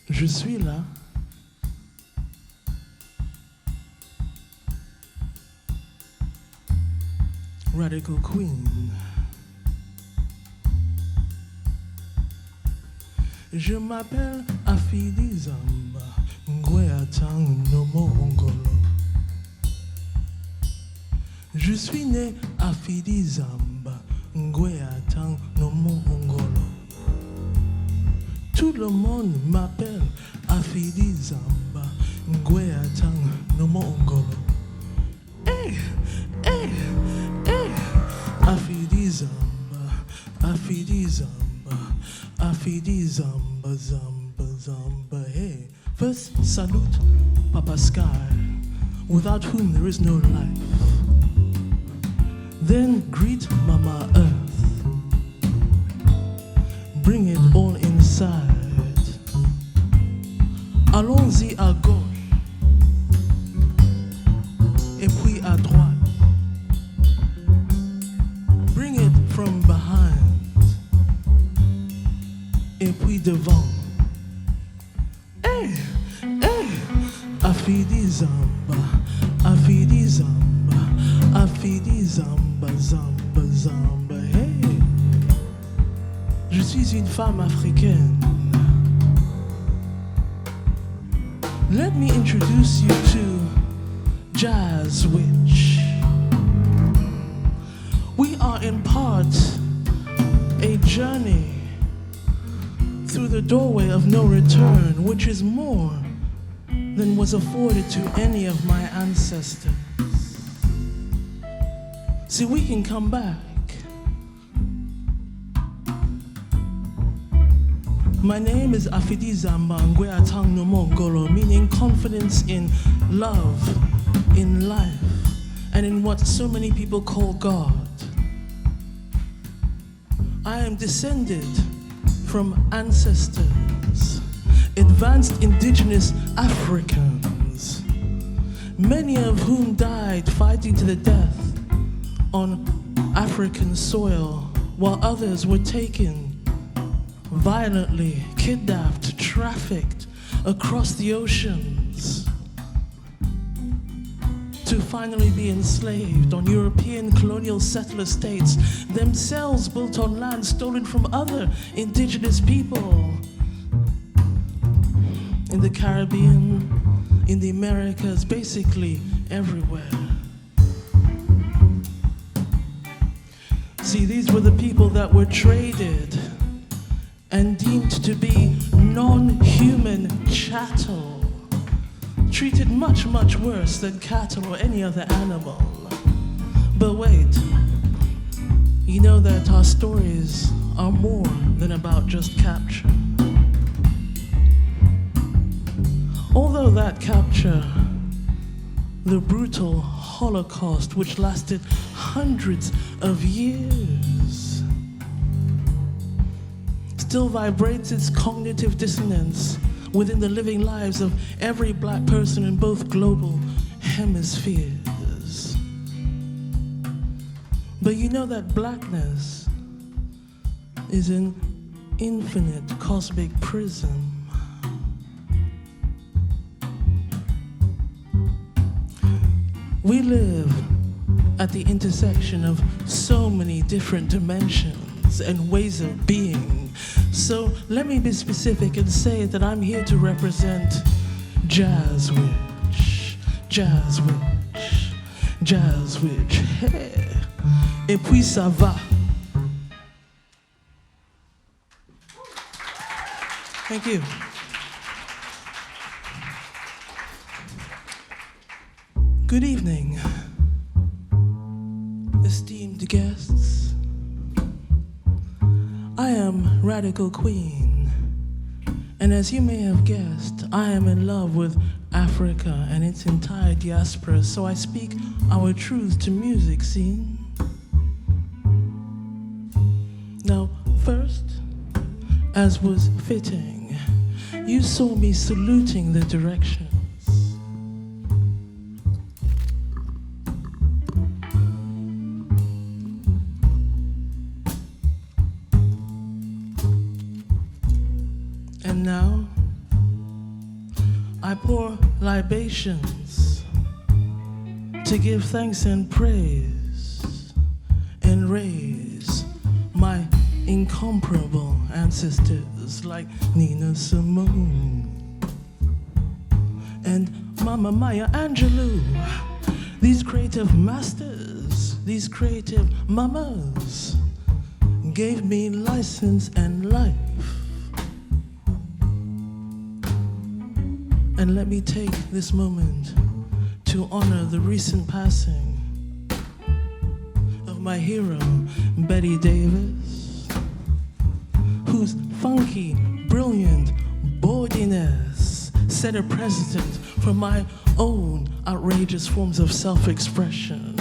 Je suis là. Radikal Queen. Je m'appelle Afidi Zamba, Ngweatang Nomo Ongolo. Je suis né Afidi Zamba, Ngweatang Nomo Ongolo. Tout le monde m'appelle Afidi Zamba, Ngweatang Nomo Ongolo. Hey, hey, hey, Afidi Zamba, Afidi Zamba, Afidi Zamba, Zamba, Zamba, hey. First, salute Papa Sky, without whom there is no life. Then greet Mama Earth, bring it all inside. Allons-y à gauche, et puis à droite. Bring it from behind, et puis devant. Hey, hey, Afidi Zamba, Afidi Zamba, Afidi Zamba, Zamba, Zamba, hey. Je suis une femme africaine. Let me introduce you to JazzWitch. We are in part a journey through the doorway of no return, which is more than was afforded to any of my ancestors. See, we can come back. My name is Afidi Zamba Ngweatang Nomo Ongolo, meaning confidence in love, in life, and in what so many people call God. I am descended from ancestors, advanced indigenous Africans, many of whom died fighting to the death on African soil, while others were taken violently, kidnapped, trafficked across the oceans to finally be enslaved on European colonial settler states, themselves built on land stolen from other indigenous people in the Caribbean, in the Americas, basically everywhere. See, these were the people that were traded and deemed to be non-human chattel, treated much, much worse than cattle or any other animal. But wait, you know that our stories are more than about just capture. Although that capture, the brutal Holocaust which lasted hundreds of years, still vibrates its cognitive dissonance within the living lives of every black person in both global hemispheres. But you know that blackness is an infinite cosmic prism. We live at the intersection of so many different dimensions and ways of being. So let me be specific and say that I'm here to represent JazzWitch, JazzWitch, JazzWitch. Hey. Et puis ça va. Thank you. Good evening, esteemed guests. I am Radikal Queen, and as you may have guessed, I am in love with Africa and its entire diaspora, so I speak our truth to music scene. Now, first, as was fitting, you saw me saluting the directions. And now, I pour libations to give thanks and praise and raise my incomparable ancestors like Nina Simone and Mama Maya Angelou. These creative masters, these creative mamas gave me license and life. And let me take this moment to honor the recent passing of my hero, Betty Davis, whose funky, brilliant bawdiness set a precedent for my own outrageous forms of self-expression.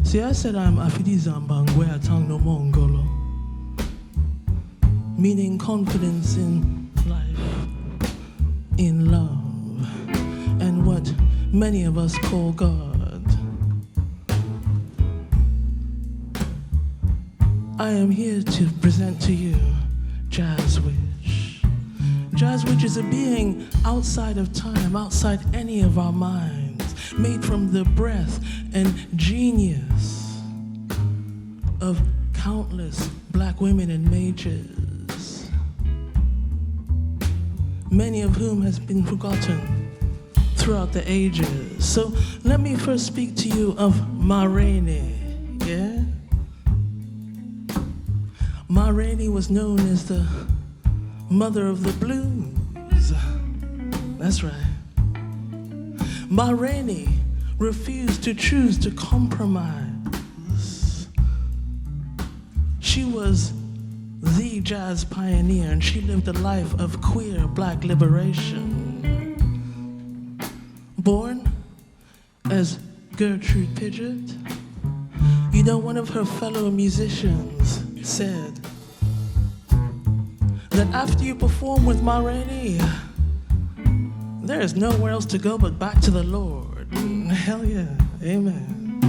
See, I said I'm Afidizambangwe Atang no Mongolo, meaning confidence in life, in love, and what many of us call God. I am here to present to you JazzWitch. JazzWitch is a being outside of time, outside any of our minds, made from the breath and genius of countless black women and mages, many of whom has been forgotten throughout the ages. So let me first speak to you of Ma Rainey, yeah? Ma Rainey was known as the mother of the blues. That's right. Ma Rainey refused to choose to compromise. She was the jazz pioneer, and she lived a life of queer black liberation. Born as Gertrude Pidgeot, you know, one of her fellow musicians said that after you perform with Ma Rainey, there is nowhere else to go but back to the Lord. Hell yeah, amen.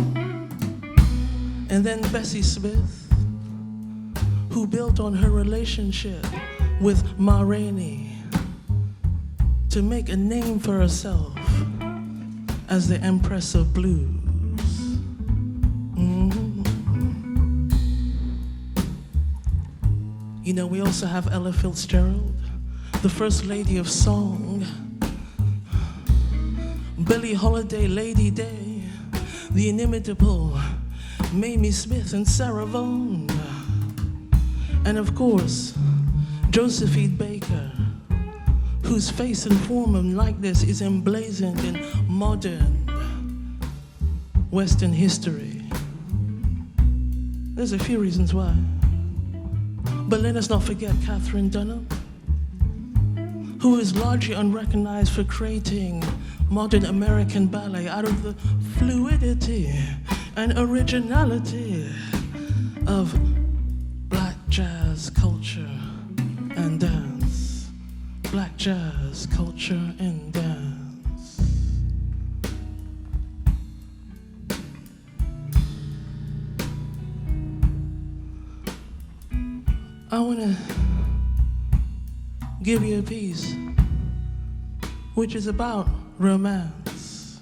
And then Bessie Smith, who built on her relationship with Ma Rainey to make a name for herself as the Empress of Blues. You know, we also have Ella Fitzgerald, the First Lady of Song, Billie Holiday, Lady Day, the inimitable Mamie Smith and Sarah Vaughan, and of course, Josephine Baker, whose face and form and likeness is emblazoned in modern Western history. There's a few reasons why. But let us not forget Katherine Dunham, who is largely unrecognized for creating modern American ballet out of the fluidity and originality of black jazz culture and dance. Black jazz culture and dance. I want to give you a piece which is about romance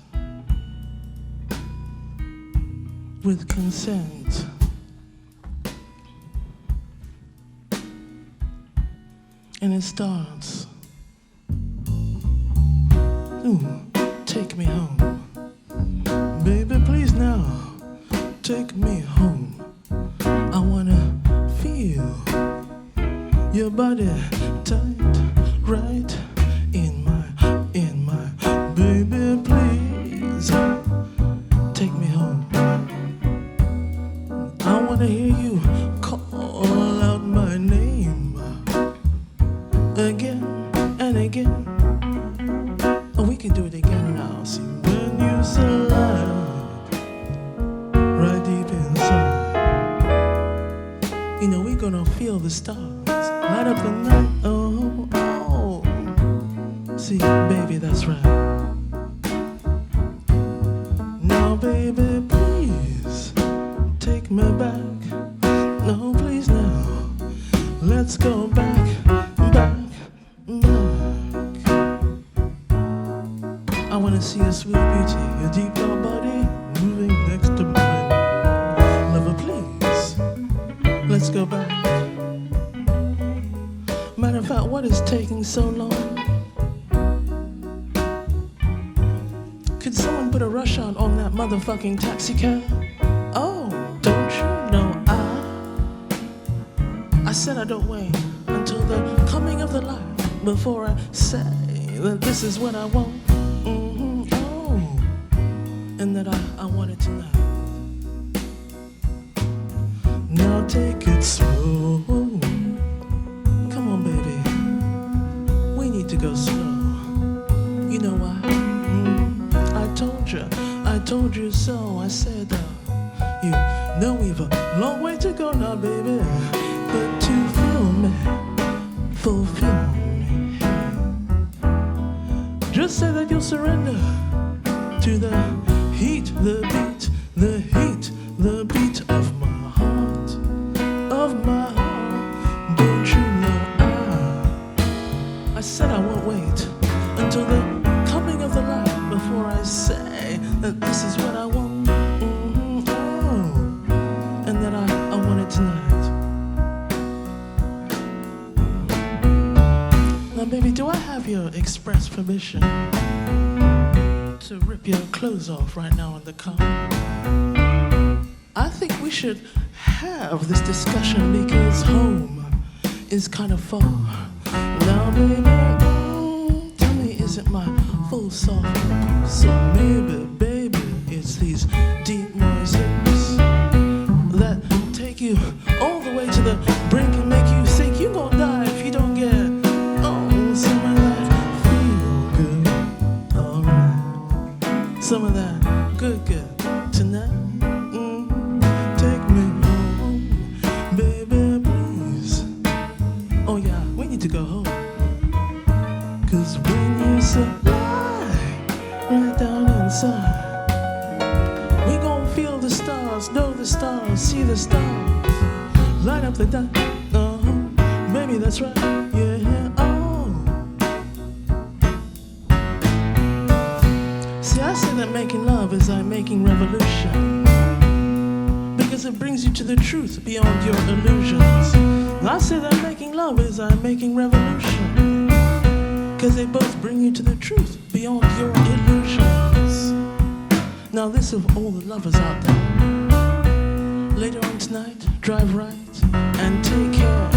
with consent. And it starts, ooh, take me home. Baby, please now, take me home. I wanna feel your body tight, right in my, baby, please, take me home. I wanna hear you call out my name again and again. Oh, we can do it again now. See, when you slide right deep inside, you know, we're gonna feel the stars light up the night. Oh, oh. See, baby, that's right. Now, baby, please take me back. No, please now. Let's go back, back, back. a sweet beauty, a deep dark body moving next to mine. Lover, please, let's go back. Matter of fact, what is taking so long? Could someone put a rush on that motherfucking taxi cab? Oh, don't you know I said I don't wait until the coming of the light before I say that this is what I want. Oh, and that I want it tonight. Now take it slow. Come on, baby. We need to go slow. You know why? I told you so. I said, you know we've a long way to go now, baby. But to fulfill me. Just say that you'll surrender to the heat, the beat of my heart, Don't you know I said I won't wait until the coming of the light before I say that this is what I want. Oh, and that I want it tonight. Now, baby, do I have your express permission to rip your clothes off right now in the car? I think we should have this discussion because home is kind of far. Now, baby, tell me, is it my full soft? So maybe, baby, it's these deep noise hips that take you all the way to the brink and make you think you're gonna die if you don't get some of that feel good, alright. Some of that good tonight. Take me home, baby, please. Oh yeah, we need to go home. 'Cause when you supply right down inside, we gon' feel the stars, know the stars, see the stars, light up the dark. Baby, that's right, yeah. I say that making love is like making revolution, because it brings you to the truth beyond your illusions. I say that making love is like making revolution, because they both bring you to the truth beyond your illusions. Now this of all the lovers out there, later on tonight, drive right and take care,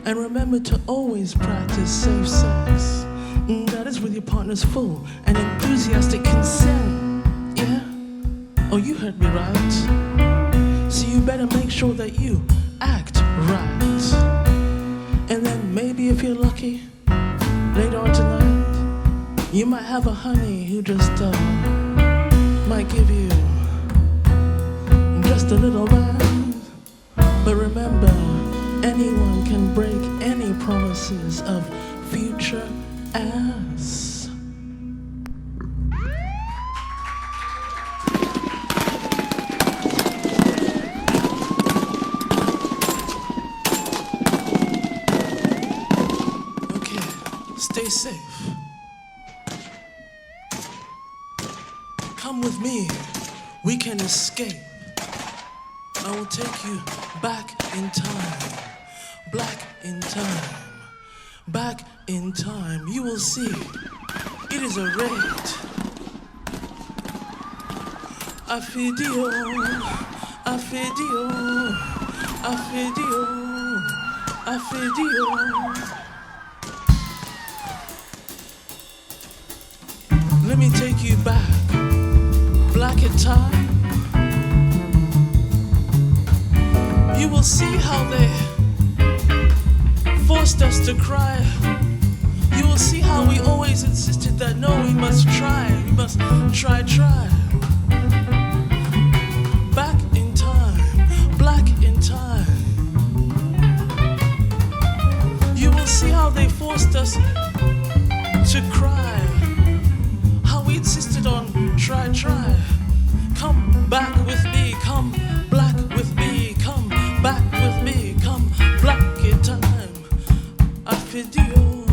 and remember to always practice safe sex. That is with your partner's full and enthusiastic consent, yeah? Oh, you heard me right. So you better make sure that you act right. And then maybe if you're lucky, later on tonight, you might have a honey who just might give you just a little ride. But remember, anyone can break any promises of future ass. Okay, stay safe. Come with me, we can escape. I will take you back in time, black in time. Back in time, you will see, it is a raid. Affidio, affidio, affidio, affidio. Let me take you back, black in time. You will see how they forced us to cry. You will see how we always insisted that no, we must try, try. Back in time, black in time. You will see how they forced us to cry, how we insisted on try. Come back with me, come black with me, come back with me, come black in time. Affidio,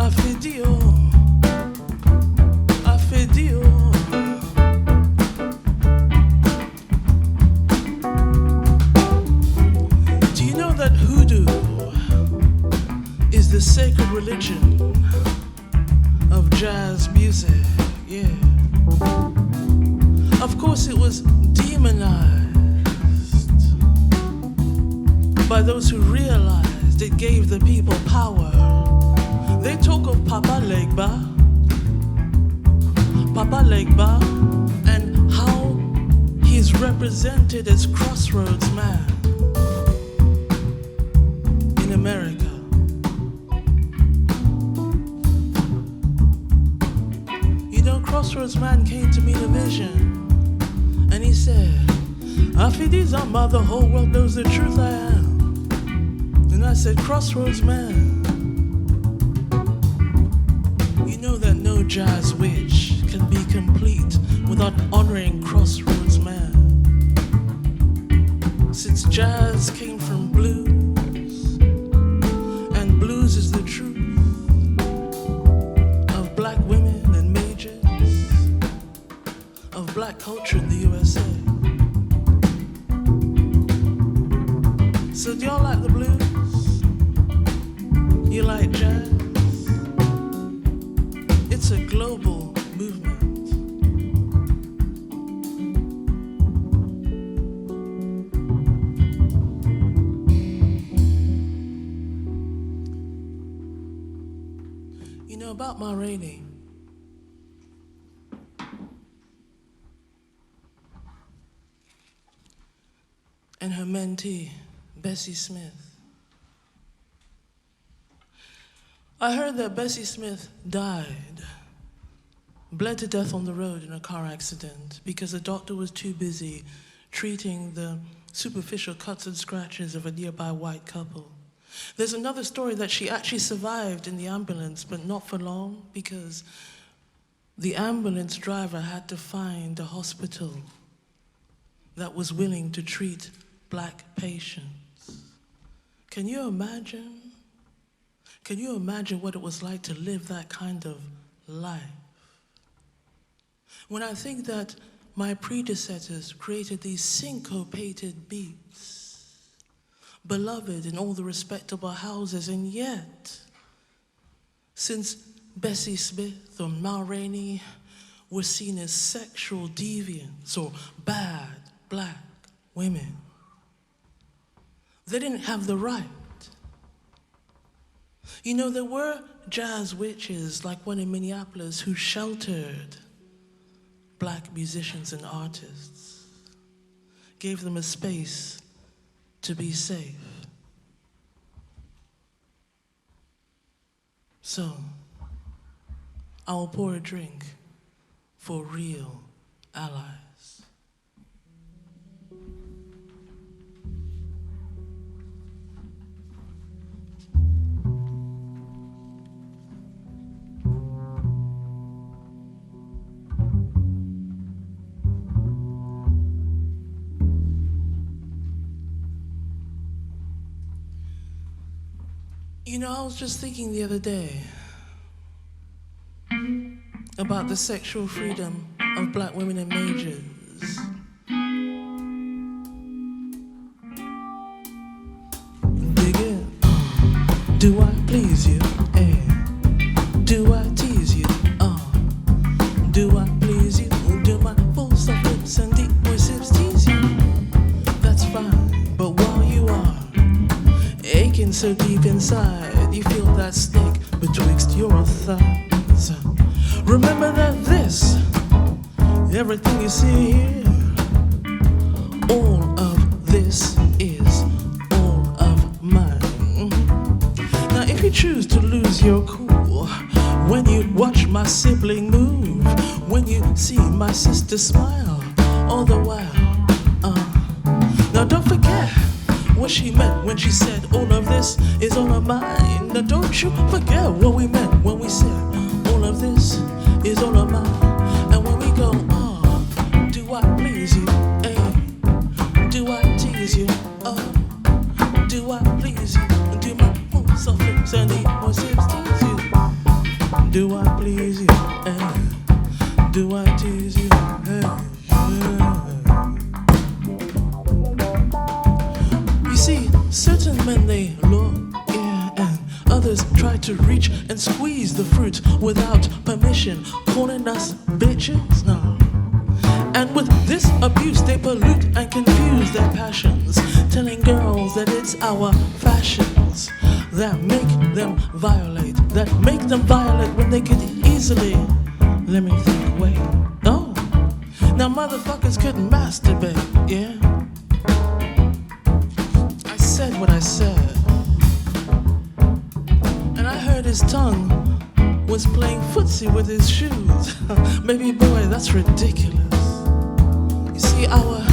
affidio. course, it was demonized by those who realized it gave the people power. They talk of Papa Legba, and how he's represented as Crossroads Man in America. You know, Crossroads Man came to me in a vision, and he said, Afidis Amma, the whole world knows the truth I am. And I said, Crossroads Man, you know that no JazzWitch can be complete without honoring Crossroads Man. Since jazz came from blues, and blues is the truth of black women and majors, of black culture in the USA. So do y'all like the blues? You like jazz? It's a global movement. You know about Ma Rainey. And her mentee, Bessie Smith. I heard that Bessie Smith died, bled to death on the road in a car accident because the doctor was too busy treating the superficial cuts and scratches of a nearby white couple. There's another story that she actually survived in the ambulance, but not for long because the ambulance driver had to find a hospital that was willing to treat black patients. Can you imagine? Can you imagine what it was like to live that kind of life? When I think that my predecessors created these syncopated beats, beloved in all the respectable houses, and yet, since Bessie Smith or Ma Rainey were seen as sexual deviants or bad black women, they didn't have the right. You know, there were jazz witches like one in Minneapolis who sheltered black musicians and artists, gave them a space to be safe. So, I will pour a drink for real allies. You know, I was just thinking the other day about the sexual freedom of black women and majors. Dig it. Do I please you? Eh? Do I tease you? Do I please you? Do my full soft lips and deep voices tease you? That's fine, but while you are aching so deep inside, you feel that snake betwixt your thighs. Remember that everything you see here, all of this is all of mine. Now if you choose to lose your cool when you watch my sibling move, when you see my sister smile, all the while, now don't forget what she meant when she said all of this is all of mine. Now don't you forget what we meant when we said all of this is all of mine. And when we go, do I please you? Eh? Do I tease you? Do I please you? Do my full soft lips and deep voices tease you? Do I please you? Eh? Do I tease you? You see, certain men they look, and others try to reach and squeeze the fruit without permission, calling us bitches. No. And with this abuse, they pollute and confuse their passions, telling girls that it's our fashions that make them violate, when they could easily, let me think, wait, oh, now motherfuckers couldn't masturbate, yeah? I said what I said, and I heard his tongue was playing footsie with his shoes. Baby boy, that's ridiculous. You see, our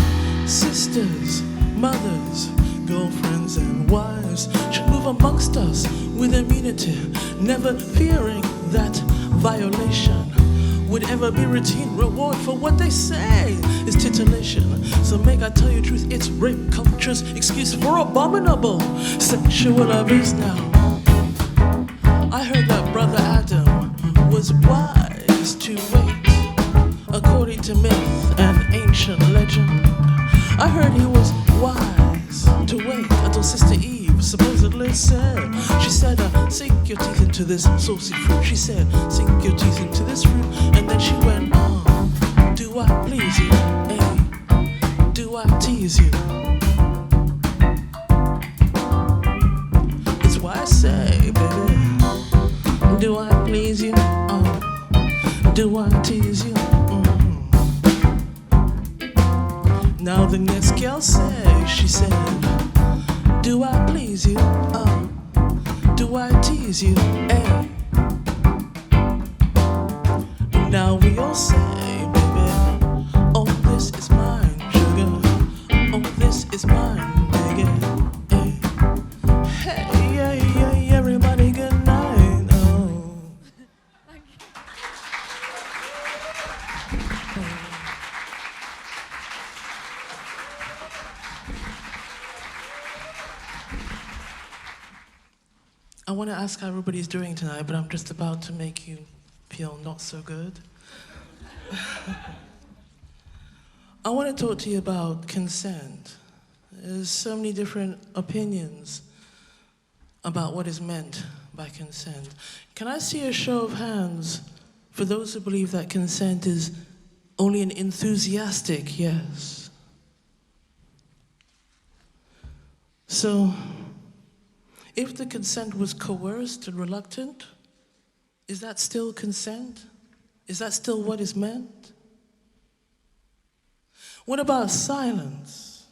sisters, mothers, girlfriends and wives should move amongst us with immunity, never fearing that violation would ever be routine. Reward for what they say is titillation. So make I tell you the truth, it's rape culture's excuse for abominable sexual abuse now. I heard that Brother Adam was wise to wait, according to myth and ancient legend. I heard he was wise to wait until Sister Eve supposedly said, she said, sink your teeth into this saucy fruit. She said, sink your teeth into this fruit. And then she went on, do I please you? Hey, do I tease you? It's why I say, baby, do I please you? Oh, do I tease you? Now the next girl says, she said, do I please you? Oh, do I tease you? Hey. Now we all say, baby, oh, this is mine, sugar. Oh, this is mine, baby. Hey, hey, hey, everybody, good night. Oh. I want to ask how everybody's doing tonight, but I'm just about to make you feel not so good. I want to talk to you about consent. There's so many different opinions about what is meant by consent. Can I see a show of hands for those who believe that consent is only an enthusiastic yes? So, if the consent was coerced and reluctant, is that still consent? Is that still what is meant? What about silence?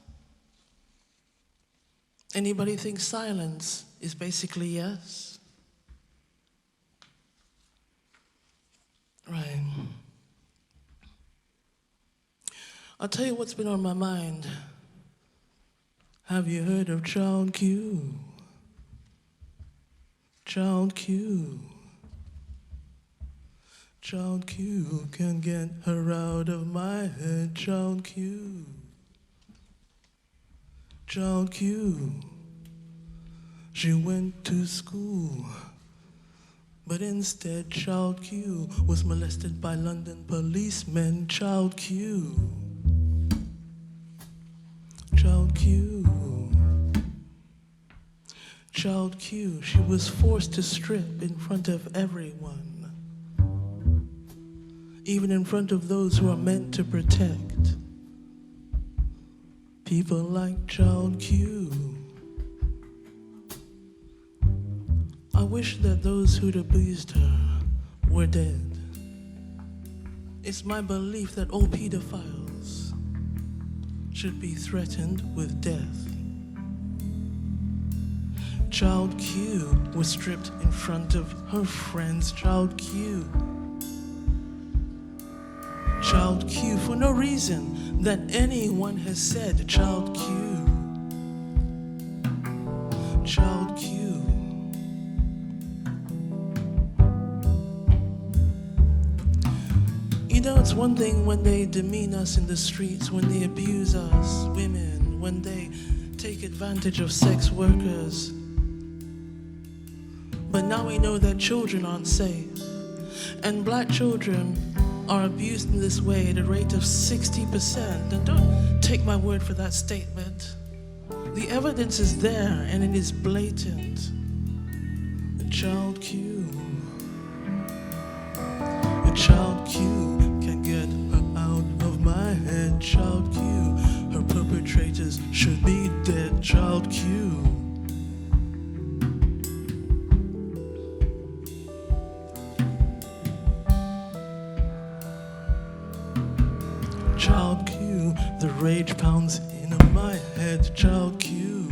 Anybody think silence is basically yes? Right. I'll tell you what's been on my mind. Have you heard of Child Q? Child Q. Child Q can get her out of my head. Child Q. Child Q. She went to school, but instead Child Q was molested by London policemen. Child Q. Child Q. Child Q, she was forced to strip in front of everyone, even in front of those who are meant to protect. People like Child Q. I wish that those who'd abused her were dead. It's my belief that all pedophiles should be threatened with death. Child Q was stripped in front of her friends. Child Q. Child Q for no reason that anyone has said. Child Q. Child Q. You know, it's one thing when they demean us in the streets, when they abuse us, women, when they take advantage of sex workers. But now we know that children aren't safe. And black children are abused in this way at a rate of 60%. And don't take my word for that statement. The evidence is there and it is blatant. The Child Q. The Child Q can get her out of my head. dead. Child Q, her perpetrators should be dead. Child Q. Child Q, the rage pounds in my head. Child Q.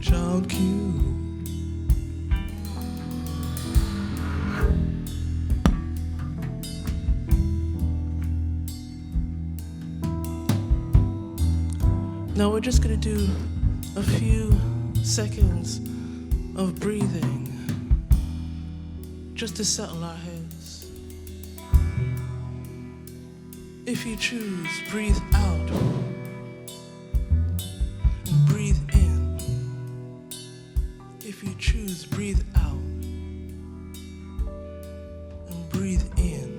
Child Q. Now we're just going to do a few seconds of breathing just to settle our heads. If you choose, breathe out and breathe in. If you choose, breathe out and breathe in.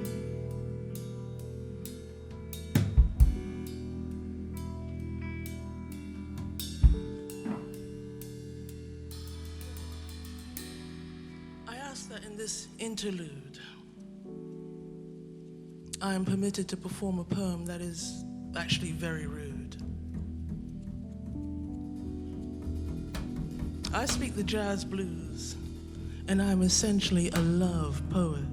That in this interlude, I am permitted to perform a poem that is actually very rude. I speak the jazz blues, and I'm essentially a love poet.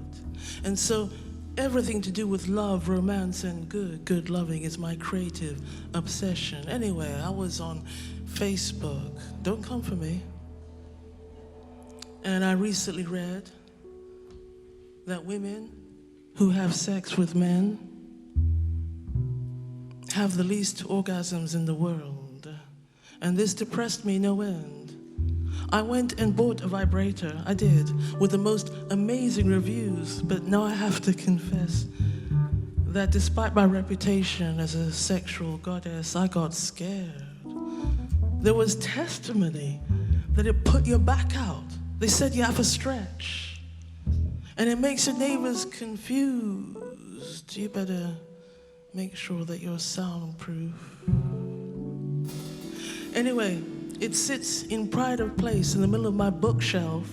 And so everything to do with love, romance, and good loving is my creative obsession. Anyway, I was on Facebook. Don't come for me. And I recently read that women who have sex with men have the least orgasms in the world. And this depressed me no end. I went and bought a vibrator, I did, with the most amazing reviews, but now I have to confess that despite my reputation as a sexual goddess, I got scared. There was testimony that it put your back out. They said you have a stretch, and it makes your neighbors confused. You better make sure that you're soundproof. Anyway, it sits in pride of place in the middle of my bookshelf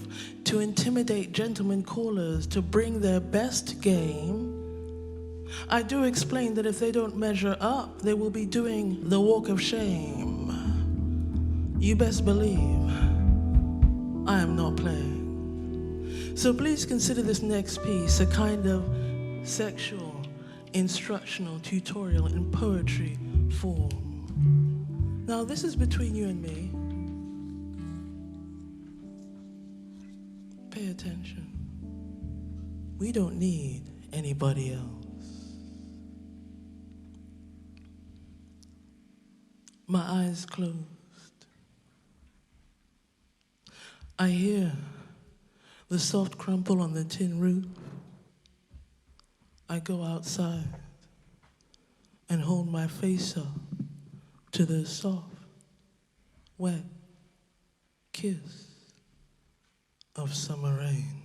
to intimidate gentlemen callers to bring their best game. I do explain that if they don't measure up, they will be doing the walk of shame. You best believe I am not playing. So please consider this next piece a kind of sexual, instructional tutorial in poetry form. Now this is between you and me. Pay attention. We don't need anybody else. My eyes closed. I hear the soft crumple on the tin roof. I go outside and hold my face up to the soft, wet kiss of summer rain.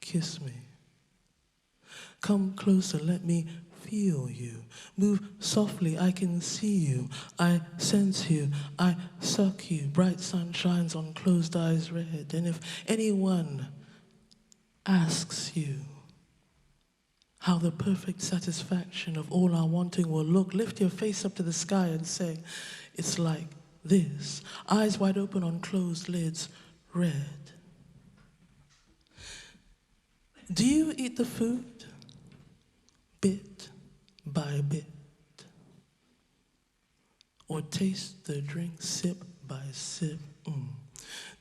Kiss me. Come closer, let me feel you. Move softly, I can see you. I sense you, I suck you. Bright sun shines on closed eyes red. And if anyone asks you how the perfect satisfaction of all our wanting will look, lift your face up to the sky and say, it's like this. Eyes wide open on closed lids, red. Do you eat the food bit by bit? Or taste the drink sip by sip?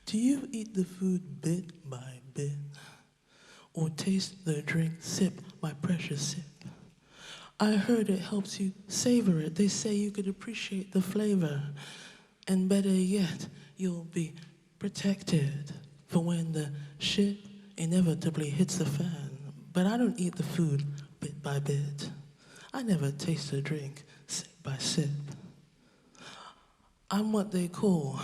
Do you eat the food bit by bit? Or taste the drink sip by precious sip? I heard it helps you savor it. They say you could appreciate the flavor. And better yet, you'll be protected for when the shit inevitably hits the fan. But I don't eat the food bit by bit. I never taste a drink sip by sip. I'm what they call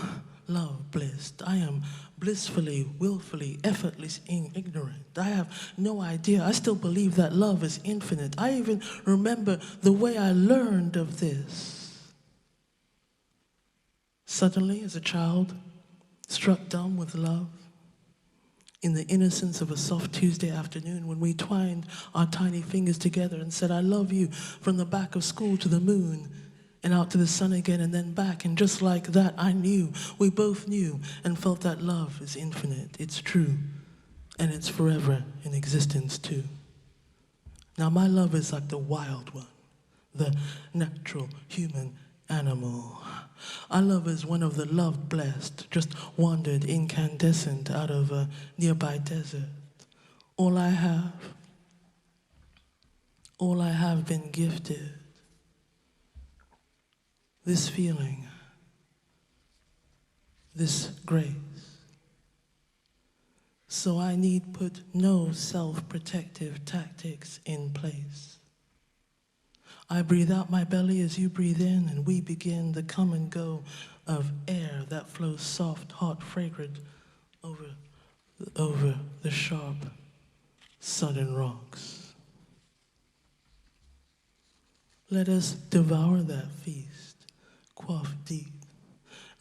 love blissed. I am blissfully, willfully, effortlessly ignorant. I have no idea. I still believe that love is infinite. I even remember the way I learned of this. Suddenly, as a child, struck dumb with love, In the innocence of a soft Tuesday afternoon, when we twined our tiny fingers together and said, I love you, from the back of school to the moon, and out to the sun again, and then back. And just like that, I knew, we both knew, and felt that love is infinite, it's true, and it's forever in existence too. Now my love is like the wild one, the natural human animal. Our love is one of the loved blessed, just wandered incandescent out of a nearby desert. All I have been gifted. This feeling, this grace. So I need put no self-protective tactics in place. I breathe out my belly as you breathe in, and we begin the come and go of air that flows soft, hot, fragrant over the sharp, sudden rocks. Let us devour that feast, quaff deep.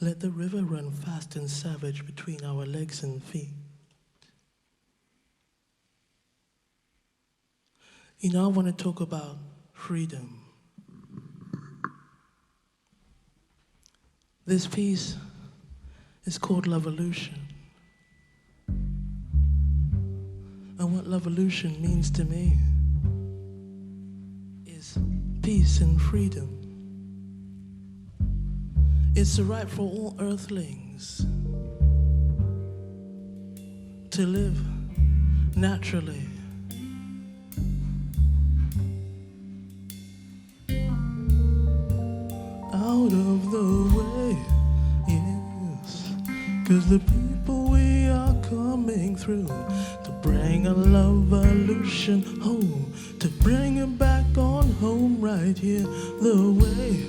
Let the river run fast and savage between our legs and feet. You know, I want to talk about freedom. This piece is called Lovolution. And what Lovolution means to me is peace and freedom. It's the right for all earthlings to live naturally. Out of the way, yes, 'cause the people we are coming through to bring a Lovolution home, to bring it back on home right here, the way,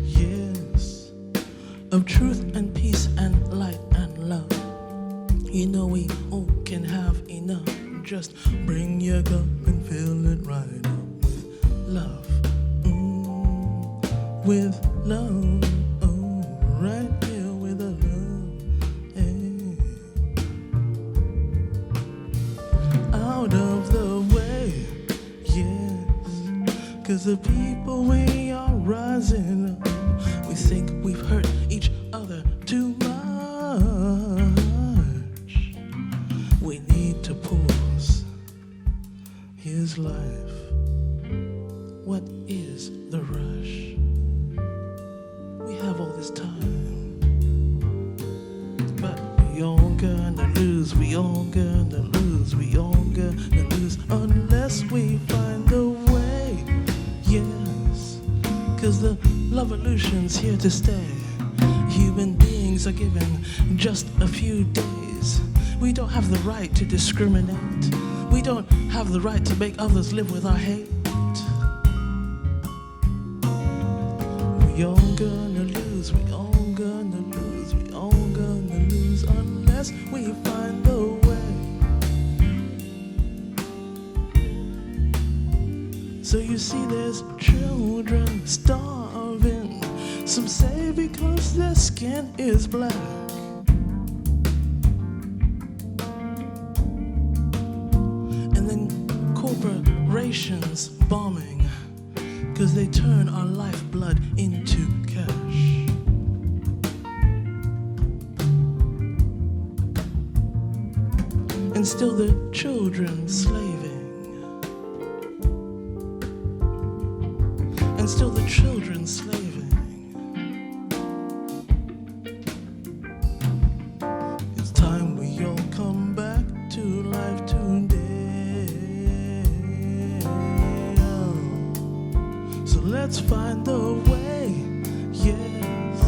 yes, of truth and peace and light and love. You know we all can have enough, just bring your cup and fill it right up with love. With love, oh, right here with a love, hey. Out of the way, yes, 'cause the people we are rising up, we think we've hurt each other too much. We need to pause. Here's life. What is the rush? We have all this time, but we all gonna lose, we all gonna lose, we all gonna lose, unless we find a way, yes, 'cause the Lovolution's here to stay. Human beings are given just a few days. We don't have the right to discriminate. We don't have the right to make others live with our hate. We all gonna lose, we all gonna lose, we all gonna lose, unless we find a way. So you see there's children starving, some say because their skin is black. And then corporations bombing, 'cause they turn our lifeblood into cash. And still the children slaving. And still the children slaving. It's time we all come back to life today. Let's find a way, yes.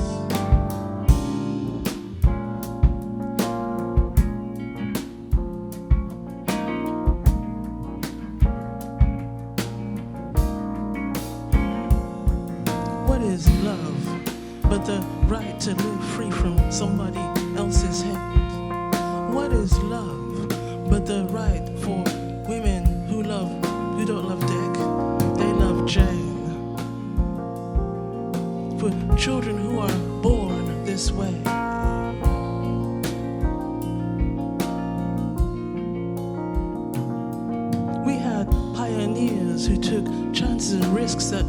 What is love but the right to live free from somebody else's hate? What is love but the right for women who don't love Dick, they love Jane? For children who are born this way. dreamers who took chances and risks that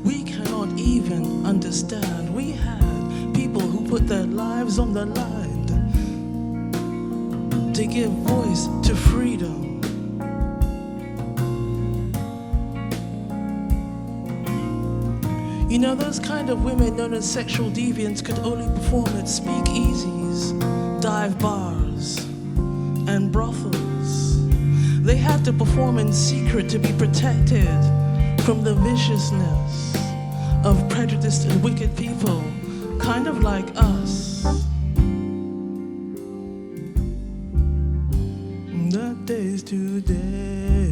we cannot even understand. We had people who put their lives on the line to give voice to freedom. You know, those kind of women known as sexual deviants could only perform at speakeasies, dive bars, and brothels. They had to perform in secret to be protected from the viciousness of prejudiced and wicked people, kind of like us. The days today.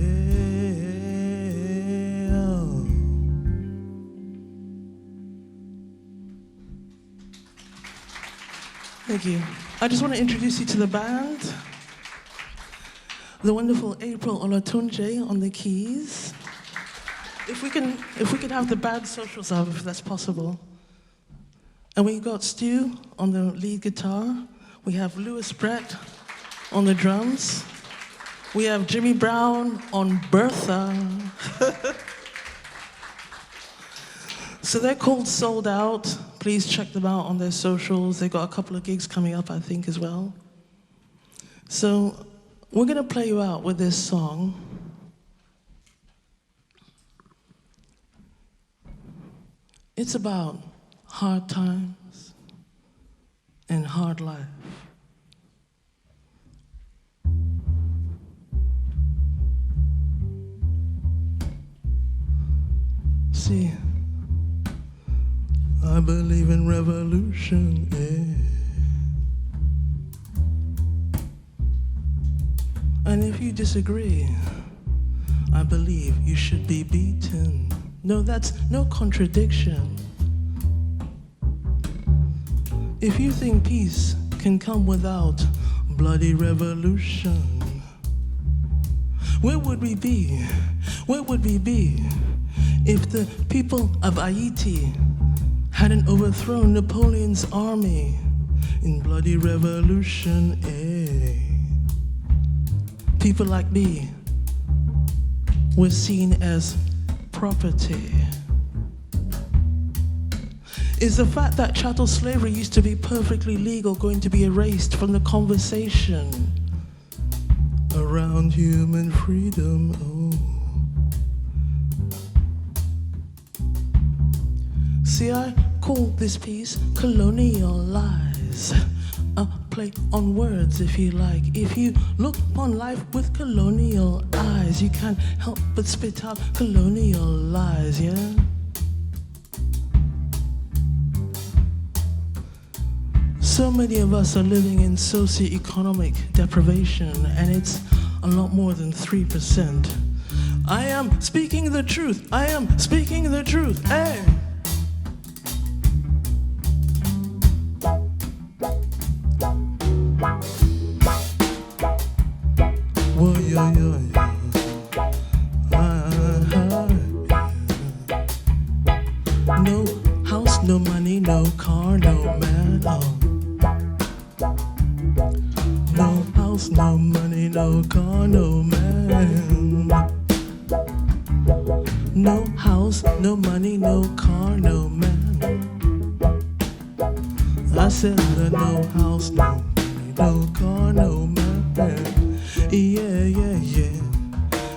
Thank you. I just want to introduce you to the band. The wonderful April Olatunji on the keys. If we could have the band socials up, if that's possible. And we got Stu on the lead guitar. We have Lewis Brett on the drums. We have Jimmy Brown on Bertha. So they're called Sold Out. Please check them out on their socials. They've got a couple of gigs coming up, I think, as well. So we're going to play you out with this song. It's about hard times and hard life. See, I believe in revolution, yeah. And if you disagree, I believe you should be beaten. No, that's no contradiction. If you think peace can come without bloody revolution, where would we be? Where would we be if the people of Haiti hadn't overthrown Napoleon's army in bloody revolution, eh? People like me were seen as property. Is the fact that chattel slavery used to be perfectly legal going to be erased from the conversation around human freedom? Oh. See, I call this piece Colonial Lies. A play on words, if you like. If you look upon life with colonial eyes, you can't help but spit out colonial lies, yeah? So many of us are living in socioeconomic deprivation, and it's a lot more than 3%. I am speaking the truth. I am speaking the truth. Hey! Whoa, yo, yo, yo. No house, no money, no car, no man. Oh. No house, no money, no car, no man. No house, no money, no car, no man. I said that no house, no money, no car, no man. Yeah, yeah, yeah.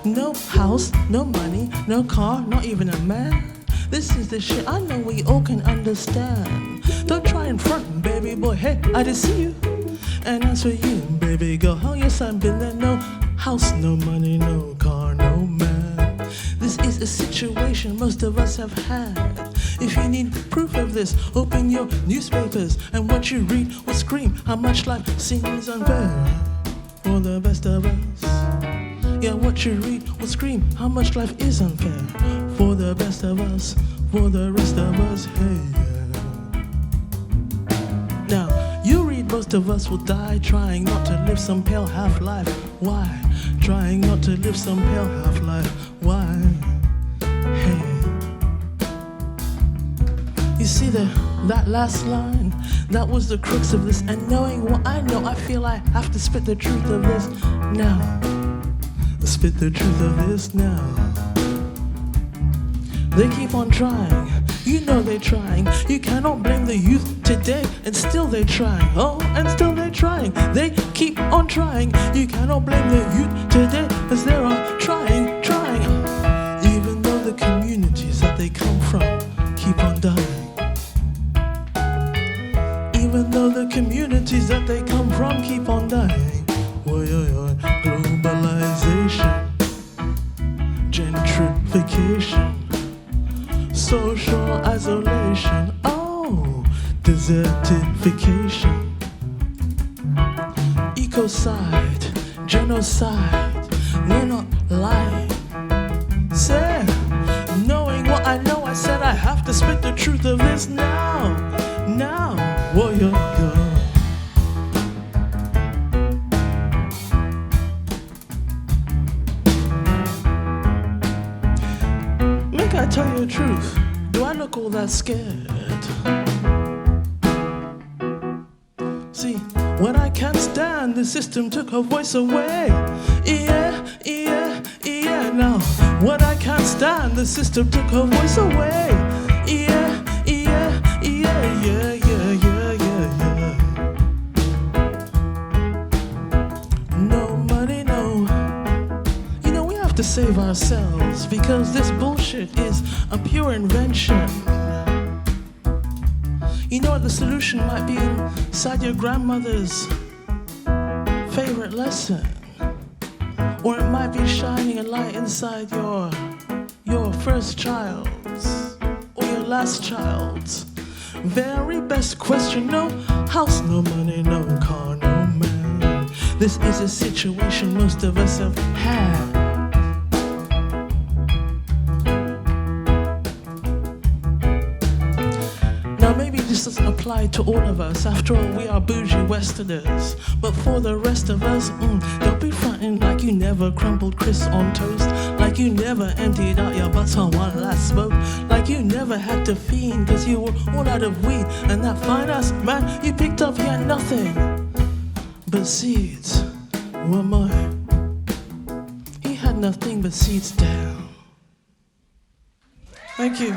No house, no money, no car, not even a man. This is the shit I know we all can understand. Don't try and front, baby boy. Hey, I just see you. And as for you, baby girl, how your son been there? No house, no money, no car, no man. This is a situation most of us have had. If you need proof of this, open your newspapers, and what you read will scream how much life seems unfair for the best of us. Yeah, what you read will scream how much life is unfair for the best of us, for the rest of us. Hey, yeah. Now, you read most of us will die trying not to live some pale half-life. Why? Trying not to live some pale half-life. Why? Hey. You see that last line? That was the crux of this. And knowing what I know, I feel I have to spit the truth of this now. Spit the truth of this now. They keep on trying. You know they're trying. You cannot blame the youth today, and still they're trying. Oh, and still they're trying. They keep on trying. You cannot blame the youth today, as they are trying. Even though the communities that they come from keep on dying. Even though the communities that they come from keep on dying. Globalization, gentrification, social isolation, oh, desertification, ecocide, genocide. We're not lying. Say, knowing what I know, I said I have to spit the truth of this now. Whoa, yo. Make I tell you the truth, do I look all that scared? See, when I can't stand, the system took her voice away. Yeah. Now, when I can't stand, the system took her voice away. Yeah. No money, no. You know, we have to save ourselves because this bullshit is a pure invention. You know what the solution might be inside your grandmother's favorite lesson? Or it might be shining a light inside your first child's or your last child's very best question. No house, no money, no car, no man. This is a situation most of us have had. Now maybe this doesn't apply to all of us. After all, we are bougie Westerners. But for the rest of us, don't be frontin' like you never crumbled crisps on toast, like you never emptied out your butts on one last smoke, like you never had to fiend cause you were all out of weed. And that fine ass man you picked up, he had nothing but seeds. One more. He had nothing but seeds down. Thank you.